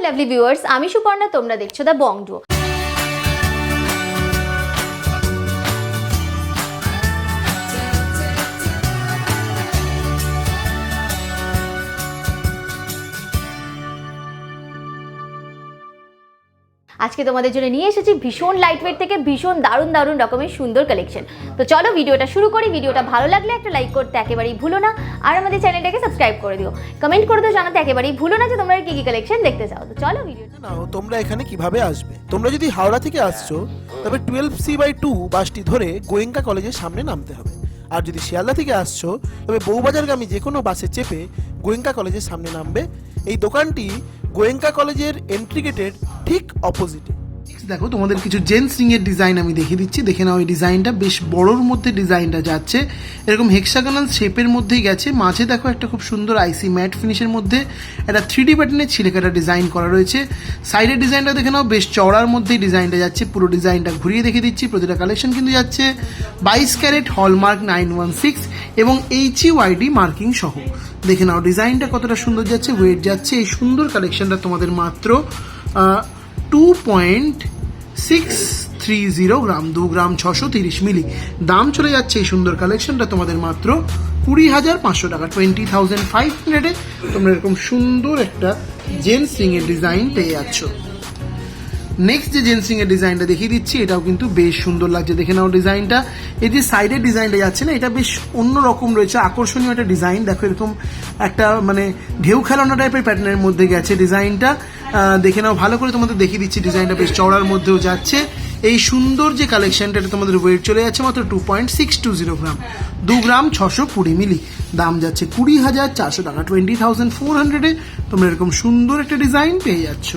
Lovely viewers, আমি সুপর্ণা, তোমরা দেখছো দ্য বং ডুও। আজকে তোমাদের জন্য নিয়ে এসেছি ভীষণ লাইটওয়েট থেকে ভীষণ দারুণ দারুণ রকমের সুন্দর কালেকশন। তো চলো ভিডিওটা শুরু করি। ভিডিওটা ভালো লাগলে একটা লাইক করতে একেবারেই ভুলো না, আর আমাদের চ্যানেলটাকে সাবস্ক্রাইব করে দিও। কমেন্ট করে দিও, জানাতে একেবারেই ভুলো না যে তোমরা কি কি কালেকশন দেখতে চাও। তো চলো ভিডিওটা নাও। তোমরা এখানে কিভাবে আসবে? তোমরা যদি হাওড়া থেকে আসছো তবে 12C/2 বাসটি ধরে গোয়েঙ্কা কলেজের সামনে নামতে হবে। আর যদি শিয়ালদা থেকে আসছো তবে বউবাজারগামী যে কোনো বাসে চেপে গোয়েঙ্কা কলেজের সামনে নামবে। এই দোকানটি গোয়েঙ্কা কলেজের এন্ট্রি গেটের ঠিক অপোজিটে। দেখো তোমাদের কিছু জেন্টস রিং এর ডিজাইন আমি দেখিয়ে দিচ্ছি, দেখে নাও। এই ডিজাইনটা বেশ বড়োর মধ্যে ডিজাইনটা যাচ্ছে, এরকম হেক্সাগোনাল শেপের মধ্যেই গেছে। মাঝে দেখো একটা খুব সুন্দর আইসি ম্যাট ফিনিশের মধ্যে একটা 3D প্যাটার্নের ছিলেকাটা ডিজাইন করা রয়েছে। সাইডের ডিজাইনটা দেখে নাও, বেশ চওড়ার মধ্যেই ডিজাইনটা যাচ্ছে। পুরো ডিজাইনটা ঘুরিয়ে দেখিয়ে দিচ্ছি। প্রতিটা কালেকশন কিন্তু যাচ্ছে 22 ক্যারেট হলমার্ক 916 এবং HUID মার্কিং সহ। দেখে নাও ডিজাইনটা কতটা সুন্দর যাচ্ছে, ওয়েট যাচ্ছে। এই সুন্দর কালেকশনটা তোমাদের মাত্র 2.630 গ্রাম, 2 গ্রাম 630 মিলি। দাম চলে যাচ্ছে এই সুন্দর কালেকশনটা তোমাদের মাত্র 20,500 টাকা, 20,500-এ তোমরা এরকম সুন্দর একটা জেন্টস রিং এর ডিজাইন পেয়ে যাচ্ছ। নেক্সট যে জেন্টস রিং এর ডিজাইনটা দেখিয়ে দিচ্ছি, এটাও কিন্তু বেশ সুন্দর লাগছে। দেখে নাও ডিজাইনটা। এই যে সাইডের ডিজাইনটা যাচ্ছে না, এটা বেশ অন্য রকম রয়েছে, আকর্ষণীয় একটা ডিজাইন। দেখো এরকম একটা মানে ঢেউ খেলানো টাইপের প্যাটার্নের মধ্যে গেছে ডিজাইনটা। দেখে নাও ভালো করে, তোমাদের দেখিয়ে দিচ্ছি। ডিজাইনটা বেশ চওড়ার মধ্যেও যাচ্ছে। এই সুন্দর যে কালেকশনটা, এটা তোমাদের ওয়েট চলে যাচ্ছে মাত্র 2.620 গ্রাম, 2 গ্রাম 620 মিলি। দাম যাচ্ছে 20,400 টাকা, 20,400-এ তোমরা এরকম সুন্দর একটা ডিজাইন পেয়ে যাচ্ছ।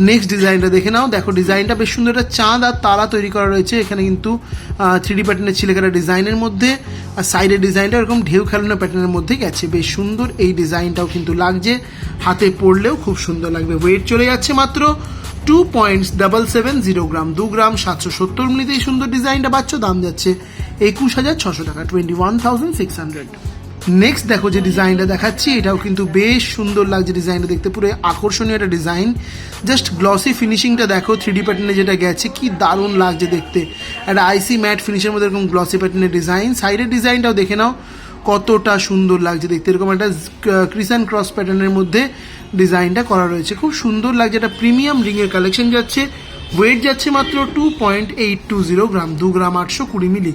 নেক্সট ডিজাইনটা দেখে নাও। দেখো ডিজাইনটা বেশ সুন্দর, একটা চাঁদ আর তারা তৈরি করা রয়েছে এখানে, কিন্তু 3D প্যাটার্নের ছিলেকাটা ডিজাইনের মধ্যে। আর সাইডের ডিজাইনটা এরকম ঢেউ খেলানো প্যাটার্নের মধ্যে গেছে, বেশ সুন্দর। এই ডিজাইনটাও কিন্তু লাগছে, হাতে পরলেও খুব সুন্দর লাগবে। ওয়েট চলে যাচ্ছে মাত্র 2.770 গ্রাম, 2 গ্রাম 770 মিলিতে এই সুন্দর ডিজাইনটা পাচ্ছ। দাম যাচ্ছে 21,600 টাকা, 21,600। নেক্সট দেখো যে ডিজাইনটা দেখাচ্ছি, এটাও কিন্তু বেশ সুন্দর লাগছে ডিজাইনটা দেখতে, পুরো আকর্ষণীয় একটা ডিজাইন। জাস্ট গ্লসি ফিনিশিংটা দেখো, 3D প্যাটার্নে যেটা গেছে, কি দারুণ লাগছে দেখতে। একটা আইসি ম্যাট ফিনিশের মধ্যে এরকম গ্লসি প্যাটার্নের ডিজাইন। সাইডের ডিজাইনটাও দেখে নাও কতটা সুন্দর লাগছে দেখতে, এরকম একটা ক্রিস ক্রস প্যাটার্নের মধ্যে ডিজাইনটা করা রয়েছে, খুব সুন্দর লাগছে। একটা প্রিমিয়াম রিংয়ের কালেকশন যাচ্ছে। ওয়েট যাচ্ছে মাত্র 2.820 গ্রাম, 2 গ্রাম 820 মিলি।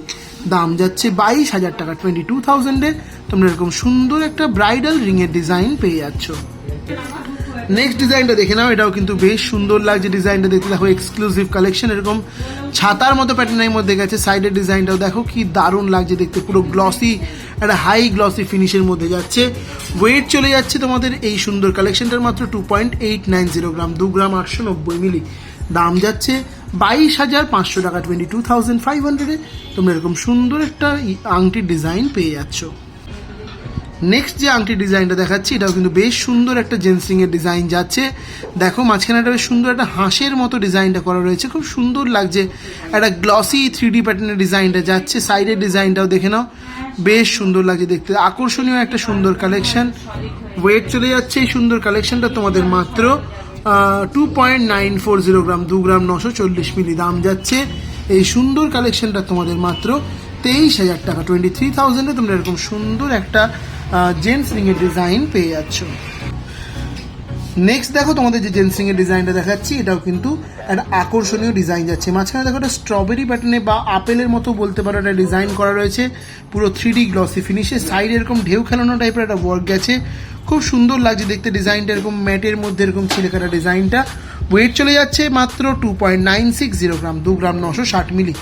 দাম যাচ্ছে 22,000 টাকা, 22,000-এ তোমরা এরকম সুন্দর একটা ব্রাইডাল রিংয়ের ডিজাইন পেয়ে যাচ্ছ। নেক্সট ডিজাইনটা দেখে নাও, এটাও কিন্তু বেশ সুন্দর লাগছে ডিজাইনটা দেখতে। দেখো এক্সক্লুসিভ কালেকশন, এরকম ছাতার মতো প্যাটার্নের মধ্যে গেছে। সাইডের ডিজাইনটাও দেখো কি দারুণ লাগছে দেখতে, পুরো গ্লসি একটা হাই গ্লসি ফিনিশের মধ্যে যাচ্ছে। ওয়েট চলে যাচ্ছে তোমাদের এই সুন্দর কালেকশনটার মাত্র 2.890 গ্রাম, 2 গ্রাম 890 মিলি। দাম যাচ্ছে 22,500 টাকা, 22,500-এ তোমরা এরকম সুন্দর একটা আংটির ডিজাইন পেয়ে যাচ্ছ। নেক্সট যে আংটি ডিজাইনটা দেখাচ্ছি, এটাও কিন্তু বেশ সুন্দর একটা জেন্টস রিং এর ডিজাইন যাচ্ছে। দেখো মাঝখানে একটা বেশ সুন্দর একটা হাঁসের মতো ডিজাইনটা করা রয়েছে, খুব সুন্দর লাগছে। একটা গ্লসি 3D প্যাটার্নের ডিজাইনটা যাচ্ছে। সাইডের ডিজাইনটাও দেখে নাও, বেশ সুন্দর লাগছে দেখতে, আকর্ষণীয় একটা সুন্দর কালেকশন। ওয়েট চলে যাচ্ছে এই সুন্দর কালেকশনটা তোমাদের মাত্র 2.940 গ্রাম, 2 গ্রাম 940 মিলি। দাম যাচ্ছে এই সুন্দর কালেকশনটা তোমাদের মাত্র 23,000 টাকা, 23,000-এ তোমরা এরকম সুন্দর একটা জেন্টস রিং এর ডিজাইন পেয়ে যাচ্ছ। নেক্সট দেখো তোমাদের যে জেন্টস রিং এর ডিজাইনটা দেখাচ্ছি, এটাও কিন্তু একটা আকর্ষণীয় ডিজাইন যাচ্ছে। মাঝখানে দেখো একটা স্ট্রবেরি প্যাটার্নে বা আপেলের মতো বলতে পারো একটা ডিজাইন করা রয়েছে, পুরো 3D গ্লসি ফিনিশে। সাইডে এরকম ঢেউ খেলানো টাইপের একটা ওয়ার্ক গেছে, খুব সুন্দর লাগছে দেখতে ডিজাইনটা, এরকম ম্যাটের মধ্যে এরকম ছিলেকাটা ডিজাইনটা। ওয়েট চলে যাচ্ছে মাত্র 2.960 গ্রাম, 2 গ্রাম 960 মিলি।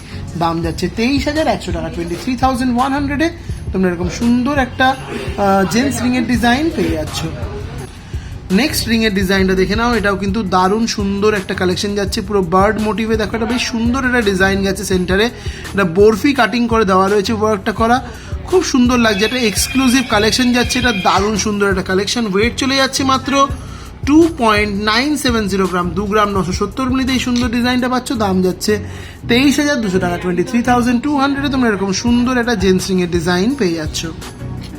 দাম যাচ্ছে 23,100 টাকা, 23,100-এ তোমরা এরকম সুন্দর একটা জেন্টস রিং এর ডিজাইন পেয়ে যাচ্ছ। নেক্সট রিং এর ডিজাইনটা দেখে নাও, এটাও কিন্তু দারুণ সুন্দর একটা কালেকশন যাচ্ছে, পুরো বার্ড মোটিভে। দেখো এটা বেশ সুন্দর একটা ডিজাইন গেছে, সেন্টারে একটা বরফি কাটিং করে দেওয়া রয়েছে ওয়ার্কটা করা, খুব সুন্দর লাগছে। একটা এক্সক্লুসিভ কালেকশন যাচ্ছে, এটা দারুণ সুন্দর একটা কালেকশন। ওয়েট চলে যাচ্ছে মাত্র 2.970 গ্রাম, 2 গ্রাম 970 মিলিতে এই সুন্দর ডিজাইনটা পাচ্ছ। দাম যাচ্ছে 23,200 টাকা, 23,200-এ তোমরা এরকম সুন্দর একটা জেন্টস রিং এর ডিজাইন পেয়ে যাচ্ছ।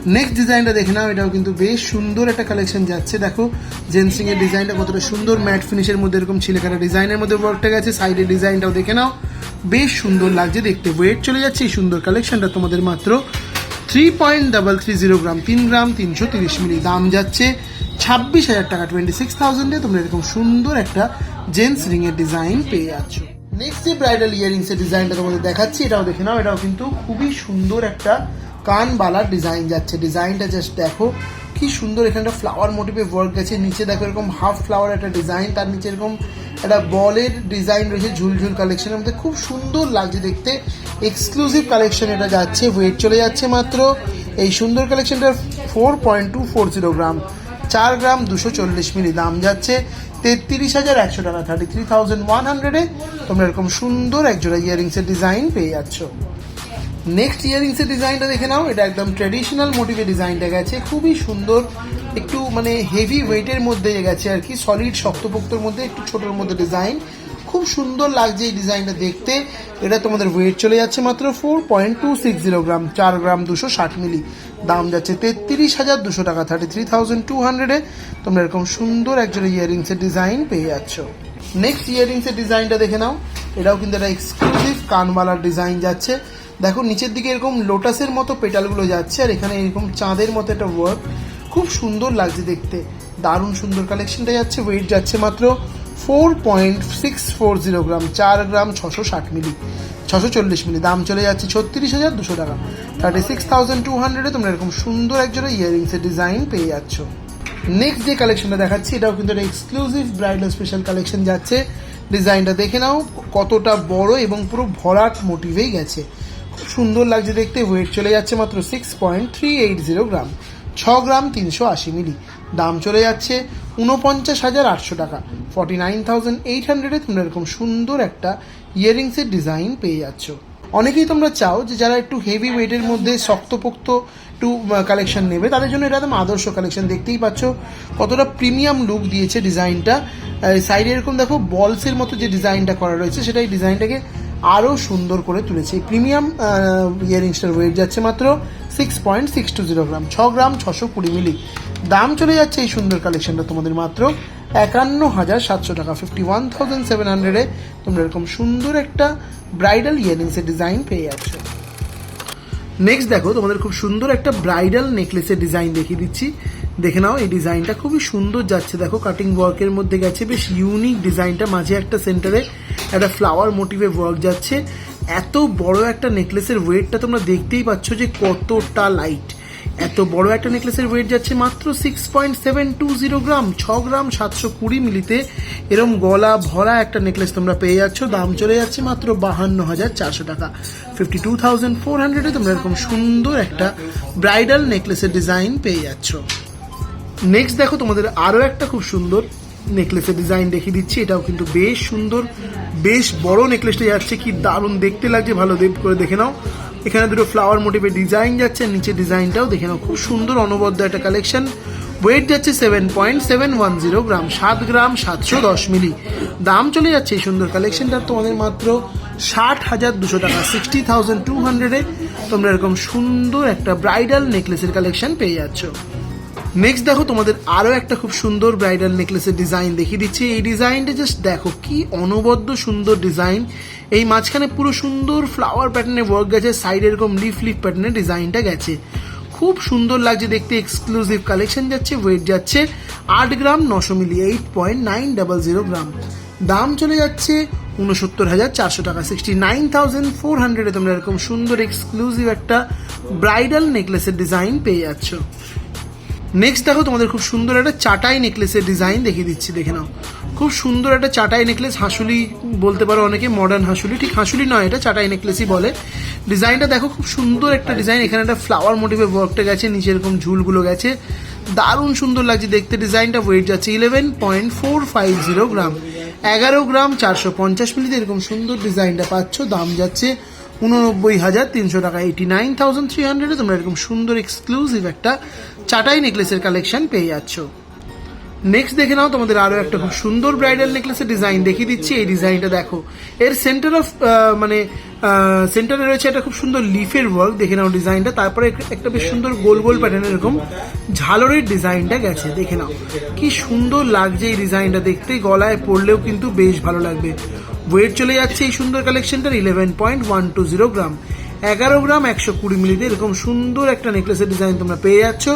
নেক্সট ডিজাইনটা দেখে নাও, এটাও কিন্তু বেশ সুন্দর একটা কালেকশন যাচ্ছে। দেখো জেন্টসিং এর ডিজাইনটা কতটা সুন্দর, ম্যাট ফিনিশের মধ্যে এরকম ছিলেখাটা ডিজাইনের মধ্যে ওয়ার্কটা গেছে। সাইডের ডিজাইনটাও দেখে নাও, বেশ সুন্দর লাগছে দেখতে। ওয়েট চলে যাচ্ছে এই সুন্দর কালেকশনটা তোমাদের মাত্র 3.330 গ্রাম, 3 গ্রাম 330 মিলি। দাম যাচ্ছে 26,000 টাকা, 26,000-এ তোমরা এরকম সুন্দর একটা জেন্টস রিং এর ডিজাইন পেয়ে যাচ্ছ। নেক্সট যে ব্রাইডাল ইয়ারিংস এর ডিজাইনটা তোমাদের দেখাচ্ছি, এটাও দেখে নাও। এটাও কিন্তু খুবই সুন্দর একটা কানবালার ডিজাইন যাচ্ছে। ডিজাইনটা জাস্ট দেখো কি সুন্দর, এখানটা ফ্লাওয়ার মোটিভে ওয়ার্ক গেছে। নিচে দেখো এরকম হাফ ফ্লাওয়ার একটা ডিজাইন, তার নিচে এরকম একটা বলের ডিজাইন রয়েছে ঝুলঝুল কালেকশনের মধ্যে, খুব সুন্দর লাগছে দেখতে। এক্সক্লুসিভ কালেকশন এটা যাচ্ছে। ওয়েট চলে যাচ্ছে মাত্র এই সুন্দর কালেকশনটার 4.240 গ্রাম, 4 গ্রাম 240 মিলি। দাম যাচ্ছে 33,100 টাকা, 33,100-এ তোমরা এরকম সুন্দর একজোড়া ইয়ারিংসের ডিজাইন পেয়ে যাচ্ছ। নেক্সট ইয়ারিংসের ডিজাইনটা দেখে নাও। এটা একদম ট্র্যাডিশনাল মোটিভে ডিজাইনটা গেছে, খুবই সুন্দর, একটু মানে হেভি ওয়েটের মধ্যে গেছে আর কি, সলিড শক্তপোক্তর মধ্যে, একটু ছোটোর মধ্যে ডিজাইন, খুব সুন্দর লাগছে এই ডিজাইনটা দেখতে। এটা তোমাদের ওয়েট চলে যাচ্ছে মাত্র 4.260 গ্রাম, 4 গ্রাম 260 মিলি। দাম যাচ্ছে 33,200 টাকা, 33,200-এ তোমরা এরকম সুন্দর একজোড়া ইয়ারিংসের ডিজাইন পেয়ে যাচ্ছ। নেক্সট ইয়ারিংসের ডিজাইনটা দেখে নাও। এটাও কিন্তু একটা এক্সক্লুসিভ কানবালার ডিজাইন যাচ্ছে। দেখো নিচের দিকে এরকম লোটাসের মতো পেটালগুলো যাচ্ছে, আর এখানে এরকম চাঁদের মতো একটা ওয়ার্ক, খুব সুন্দর লাগছে দেখতে, দারুণ সুন্দর কালেকশনটা যাচ্ছে। ওয়েট যাচ্ছে মাত্র 4.640 গ্রাম, 4 গ্রাম 660 মিলি, 640 মিলি। দাম চলে যাচ্ছে 36,200 টাকা, 36,200-এ তোমরা এরকম সুন্দর একজোড়া ইয়ারিংসের ডিজাইন পেয়ে যাচ্ছ। নেক্সট যে কালেকশনটা দেখাচ্ছি, এটাও কিন্তু একটা এক্সক্লুসিভ ব্রাইডাল স্পেশাল কালেকশন যাচ্ছে। ডিজাইনটা দেখে নাও, কতটা বড় এবং পুরো ভরাট মোটিভেই গেছে, খুব সুন্দর লাগছে দেখতে। ওয়েট চলে যাচ্ছে মাত্র 6.380 গ্রাম, 6 গ্রাম 380 মিলি। দাম চলে যাচ্ছে 49,800 টাকা, 49,800-এ তোমরা এরকম সুন্দর একটা ইয়ারিংসের ডিজাইন পেয়ে যাচ্ছ। অনেকেই তোমরা চাও যে যারা একটু হেভি ওয়েটের মধ্যে শক্তপোক্ত একটু কালেকশন নেবে, তাদের জন্য এটা একদম আদর্শ কালেকশন। দেখতেই পাচ্ছ কতটা প্রিমিয়াম লুক দিয়েছে ডিজাইনটা। সাইডে এরকম দেখো বলসের মতো যে ডিজাইনটা করা রয়েছে, সেটা এই ডিজাইনটাকে আরও সুন্দর করে তুলেছে। এই প্রিমিয়াম ইয়ারিংসটার ওয়েট যাচ্ছে মাত্র 6.620 গ্রাম, 6 গ্রাম 620 মিলি। দাম চলে যাচ্ছে এই সুন্দর কালেকশনটা তোমাদের মাত্র 51,700 টাকা, 51,700-এ তোমরা এরকম সুন্দর একটা ব্রাইডাল ইয়ারিংসের ডিজাইন পেয়ে যাচ্ছ। নেক্সট দেখো তোমাদের খুব সুন্দর একটা ব্রাইডাল নেকলেসের ডিজাইন দেখিয়ে দিচ্ছি, দেখে নাও। এই ডিজাইনটা খুবই সুন্দর যাচ্ছে, দেখো কাটিং ওয়ার্কের মধ্যে গেছে, বেশ ইউনিক ডিজাইনটা। মাঝে একটা সেন্টারে একটা ফ্লাওয়ার মোটিভে ওয়ার্ক যাচ্ছে। এত বড় একটা নেকলেসের ওয়েটটা তোমরা দেখতেই পাচ্ছ যে কতটা লাইট। এত বড় একটা নেকলেসের ওয়েট যাচ্ছে মাত্র 6.720 গ্রাম, 6 গ্রাম 720 মিলিতে এরম গলা ভরা একটা নেকলেস তোমরা পেয়ে যাচ্ছ। দাম চলে যাচ্ছে মাত্র 52,400 টাকা, 52,400-এ তোমরা এরকম সুন্দর একটা ব্রাইডাল নেকলেসের ডিজাইন পেয়ে যাচ্ছ। নেক্সট দেখো তোমাদের আরও একটা খুব সুন্দর নেকলেসের ডিজাইন দেখিয়ে দিচ্ছি। এটাও কিন্তু বেশ সুন্দর, বেশ বড় নেকলেসটা যাচ্ছে, কি দারুণ দেখতে লাগছে, ভালো করে দেখে নাও। এখানে দুটো ফ্লাওয়ার মোটিভের ডিজাইন যাচ্ছে, নিচে ডিজাইনটাও দেখে নাও, খুব সুন্দর অনবদ্য একটা কালেকশন। ওয়েট যাচ্ছে 7.710 গ্রাম, 7 গ্রাম 710 মিলি। দাম চলে যাচ্ছে এই সুন্দর কালেকশনটার তোমাদের মাত্র 60,200 টাকা, 60,200-এ তোমরা এরকম সুন্দর একটা ব্রাইডাল নেকলেসের কালেকশন পেয়ে যাচ্ছ। নেক্সট দেখো তোমাদের আরও একটা খুব সুন্দর ব্রাইডাল নেকলেসের ডিজাইন দেখিয়ে দিচ্ছি। এই ডিজাইনটা জাস্ট দেখো কি অনবদ্য সুন্দর ডিজাইন। এই মাঝখানে পুরো সুন্দর ফ্লাওয়ার প্যাটার্নে ওয়ার্ক গেছে, সাইডে এরকম লিফ প্যাটার্নে ডিজাইনটা গেছে, খুব সুন্দর লাগছে দেখতে। এক্সক্লুসিভ কালেকশন যাচ্ছে। ওয়েট যাচ্ছে 8 গ্রাম 900 মিলি, 8.900 গ্রাম। দাম চলে যাচ্ছে 69,400 টাকা, 69,400-এ তোমরা এরকম সুন্দর এক্সক্লুসিভ একটা ব্রাইডাল নেকলেসের ডিজাইন পেয়ে যাচ্ছ। নেক্সট দেখো তোমাদের খুব সুন্দর একটা চাটাই নেকলেসের ডিজাইন দেখিয়ে দিচ্ছি, দেখে নাও। খুব সুন্দর একটা চাটাই নেকলেস, হাঁসুলি বলতে পারো অনেকে, মডার্ন হাঁসুলি, ঠিক হাঁসুলি নয়, এটা চাটাই নেকলেসই বলে। ডিজাইনটা দেখো খুব সুন্দর একটা ডিজাইন। এখানে একটা ফ্লাওয়ার মোটিভে ওয়ার্কটা গেছে, নিচে এরকম ঝুলগুলো গেছে, দারুণ সুন্দর লাগছে দেখতে ডিজাইনটা। ওয়েট যাচ্ছে 11.450 গ্রাম, 11 গ্রাম 450 মিলিতে এরকম সুন্দর ডিজাইনটা পাচ্ছ। দাম যাচ্ছে 89,300 টাকা, 89,300-এ তোমরা এরকম সুন্দর এক্সক্লুসিভ একটা চাটাই নেকলেসের কালেকশন পেয়ে যাচ্ছ। নেক্সট দেখে নাও তোমাদের আরো একটা খুব সুন্দর ব্রাইডাল নেকলেসের ডিজাইন দেখিয়ে দিচ্ছি। এই ডিজাইনটা দেখো, এর সেন্টার অফ সেন্টারে রয়েছে একটা খুব সুন্দর লিফের ওয়ার্ক, দেখে নাও ডিজাইনটা। তারপরে একটা বেশ সুন্দর গোল গোল প্যাটার্নের এরকম ঝালরের ডিজাইনটা গেছে, দেখে নাও কি সুন্দর লাগছে এই ডিজাইনটা দেখতে, গলায় পরলেও কিন্তু বেশ ভালো লাগবে। ওয়েট চলে যাচ্ছে এই সুন্দর কালেকশনটার 11.120 গ্রাম, 11 গ্রাম 120 মিলিতে এরকম সুন্দর একটা নেকলেসের ডিজাইন তোমরা পেয়ে যাচ্ছ।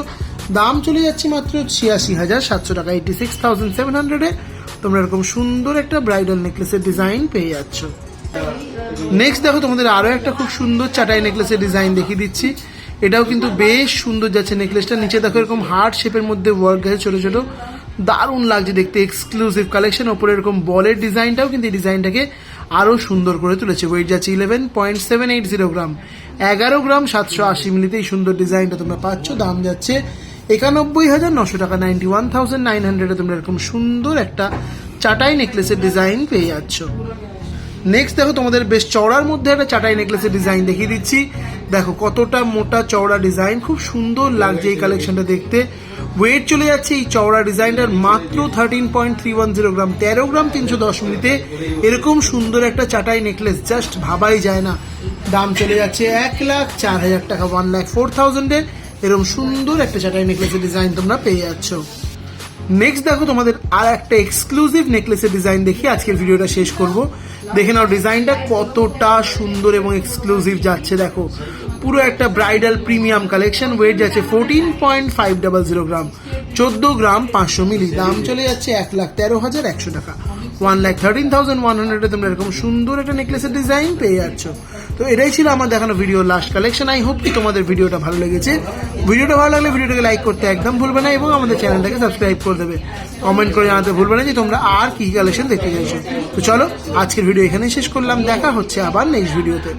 দাম চলে যাচ্ছে মাত্র 86,700 টাকা, 86,700-এ তোমরা এরকম সুন্দর একটা ব্রাইডাল নেকলেসের ডিজাইন পেয়ে যাচ্ছ। নেক্সট দেখো তোমাদের আরো একটা খুব সুন্দর চাটাই নেকলেসের ডিজাইন দেখিয়ে দিচ্ছি। এটাও কিন্তু বেশ সুন্দর যাচ্ছে নেকলেসটা, নিচে দেখো এরকম হার্ট শেপের মধ্যে ওয়ার্ক গেছে ছোট ছোট, দারুণ লাগছে দেখতে, এক্সক্লুসিভ কালেকশন। ওপরে এরকম বলের ডিজাইনটাও কিন্তু এই ডিজাইনটাকে আরো সুন্দর করে তুলেছে। ওয়েট যাচ্ছে 11.780 গ্রাম, 11 গ্রাম 780 মিলিতে এই সুন্দর ডিজাইনটা তোমরা পাচ্ছ। দাম যাচ্ছে 91,900 টাকা, 91,900-এ তোমরা এরকম সুন্দর একটা চাটাই নেকলেসের ডিজাইন পেয়ে যাচ্ছ। নেক্সট দেখো তোমাদের বেশ চওড়ার মধ্যে একটা চাটাই নেকলেসের ডিজাইন দেখিয়ে দিচ্ছি। দেখো কতটা মোটা চওড়া ডিজাইন, খুব সুন্দর লাগছে এই কালেকশনটা দেখতে। ওয়েট চলে যাচ্ছে এই চওড়া ডিজাইনটার মাত্র 13.310 গ্রাম, 13 গ্রাম 310 মিলিতে এরকম সুন্দর একটা চাটাই নেকলেস জাস্ট ভাবাই যায় না। দাম চলে যাচ্ছে 1,04,000 টাকা, 1,04,000-এ এরকম সুন্দর একটা চাটাই নেকলেসের ডিজাইন তোমরা পেয়ে যাচ্ছ। নেক্সট দেখো তোমাদের আর একটা এক্সক্লুসিভ নেকলেসের ডিজাইন দেখি আজকের ভিডিওটা শেষ করব। দেখে নাও ডিজাইনটা কতটা সুন্দর এবং এক্সক্লুসিভ যাচ্ছে, দেখো পুরো একটা ব্রাইডাল প্রিমিয়াম কালেকশন। ওয়েট যাচ্ছে 14.500 গ্রাম, 14 গ্রাম 500 মিলি। দাম চলে যাচ্ছে 1,13,100 টাকা, 1,13,100-এ তোমরা এরকম সুন্দর একটা নেকলেসের ডিজাইন পেয়ে যাচ্ছ। তো এটাই ছিল আমার দেখানো video last collection. I hope কি তোমাদের ভিডিওটা ভালো লেগেছে। ভিডিওটা ভালো লাগলে ভিডিওটাকে লাইক করতে একদম ভুলবে না এবং আমাদের চ্যানেলটাকে সাবস্ক্রাইব করে দেবে। কমেন্ট করে জানাতে ভুলবে না যে তোমরা আর কি কালেকশন দেখতে চাইছো। তো চলো আজকের ভিডিও এখানেই শেষ করলাম, দেখা হচ্ছে আবার নেক্সট ভিডিওতে।